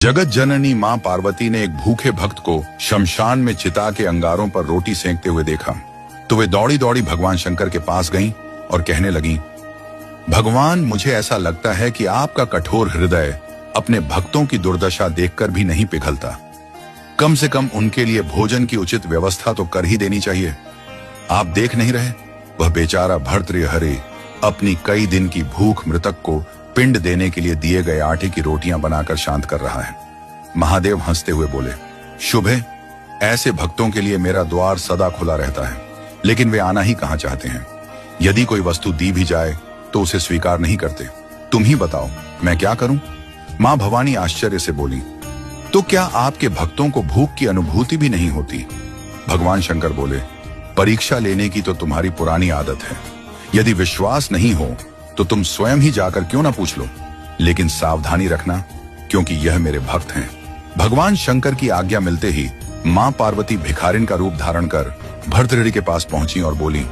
जगत जननी मां पार्वती ने एक भूखे भक्त को शमशान में चिता के अंगारों पर रोटी सेंकते हुए देखा तो वे दौड़ी दौड़ी भगवान शंकर के पास गईं और कहने लगीं, भगवान, मुझे ऐसा लगता है कि आपका कठोर हृदय अपने भक्तों की दुर्दशा देखकर भी नहीं पिघलता। कम से कम उनके लिए भोजन की उचित व्यवस्था तो कर ही देनी चाहिए। आप देख नहीं रहे, वह बेचारा भर्तृहरि अपनी कई दिन की भूख मृतक को पिंड देने के लिए दिए गए आटे की रोटियां बनाकर शांत कर रहा है। महादेव हंसते हुए बोले, शुभ है, ऐसे भक्तों के लिए मेरा द्वार सदा खुला रहता है, लेकिन वे आना ही कहां चाहते हैं। यदि कोई वस्तु दी भी जाए तो उसे स्वीकार नहीं करते। तुम ही बताओ, मैं क्या करूं? मां भवानी आश्चर्य से बोली, तो क्या आपके भक्तों को भूख की अनुभूति भी नहीं होती? भगवान शंकर बोले, परीक्षा लेने की तो तुम्हारी पुरानी आदत है। यदि विश्वास नहीं हो तो तुम स्वयं ही जाकर क्यों ना पूछ लो, लेकिन सावधानी रखना, क्योंकि यह मेरे भक्त हैं। भगवान शंकर की आज्ञा मिलते ही मां पार्वती भिखारिन का रूप धारण कर भर्तृहरि के पास पहुंची और बोली,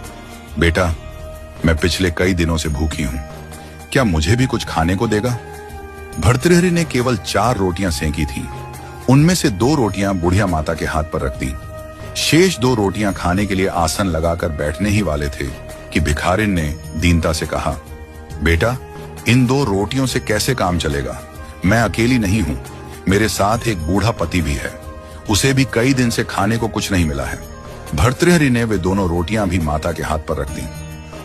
बेटा, मैं पिछले कई दिनों से भूखी हूं, क्या मुझे भी कुछ खाने को देगा? भर्तृहरि ने केवल 4 रोटियां सेंकी थी। उनमें से 2 रोटियां बुढ़िया माता के हाथ पर रख दी। शेष 2 रोटियां खाने के लिए आसन लगाकर बैठने ही वाले थे कि भिखारिन ने दीनता से कहा, बेटा, इन 2 रोटियों से कैसे काम चलेगा? मैं अकेली नहीं हूं, मेरे साथ एक बूढ़ा पति भी है, उसे भी कई दिन से खाने को कुछ नहीं मिला है। भर्तृहरि ने वे दोनों रोटियां भी माता के हाथ पर रख दी।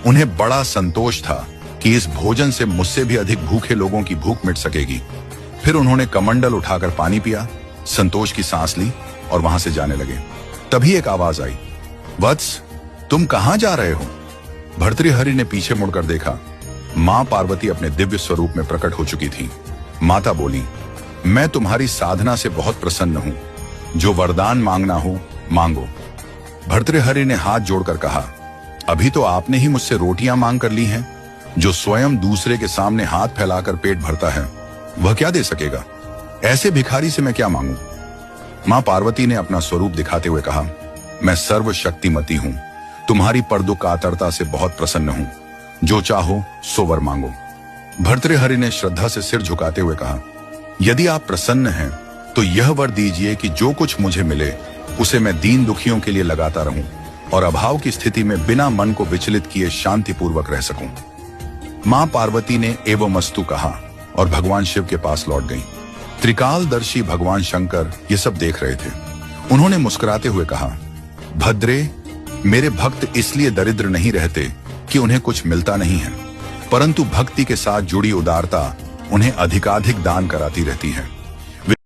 उन्हें बड़ा संतोष था कि इस भोजन से मुझसे भी अधिक भूखे लोगों की भूख मिट सकेगी। फिर उन्होंने कमंडल उठाकर पानी पिया, संतोष की सांस ली और वहां से जाने लगे। तभी एक आवाज आई, वत्स, तुम कहां जा रहे हो? भर्तृहरि ने पीछे मुड़कर देखा। मां पार्वती अपने दिव्य स्वरूप में प्रकट हो चुकी थी। माता बोली, मैं तुम्हारी साधना से बहुत प्रसन्न हूं, जो वरदान मांगना हो मांगो। भर्तृहरि ने हाथ जोड़कर कहा, अभी तो आपने ही मुझसे रोटियां मांग कर ली हैं। जो स्वयं दूसरे के सामने हाथ फैलाकर पेट भरता है, वह क्या दे सकेगा? ऐसे भिखारी से मैं क्या मांगूं? मां पार्वती ने अपना स्वरूप दिखाते हुए कहा, मैं सर्वशक्तिमती हूं, तुम्हारी परदुख कातरता से बहुत प्रसन्न हूं, जो चाहो सो वर मांगो। भर्तृहरि ने श्रद्धा से सिर झुकाते हुए कहा, यदि आप प्रसन्न हैं तो यह वर दीजिए कि जो कुछ मुझे मिले उसे मैं दीन दुखियों के लिए लगाता रहूं और अभाव की स्थिति में बिना मन को विचलित किए शांतिपूर्वक रह सकूं। मां पार्वती ने एवमस्तु कहा और भगवान शिव के पास लौट गईं। त्रिकालदर्शी भगवान शंकर ये सब देख रहे थे। उन्होंने मुस्कुराते हुए कहा, भद्रे, मेरे भक्त इसलिए दरिद्र नहीं रहते कि उन्हें कुछ मिलता नहीं है, परंतु भक्ति के साथ जुड़ी उदारता उन्हें अधिकाधिक दान कराती रहती है।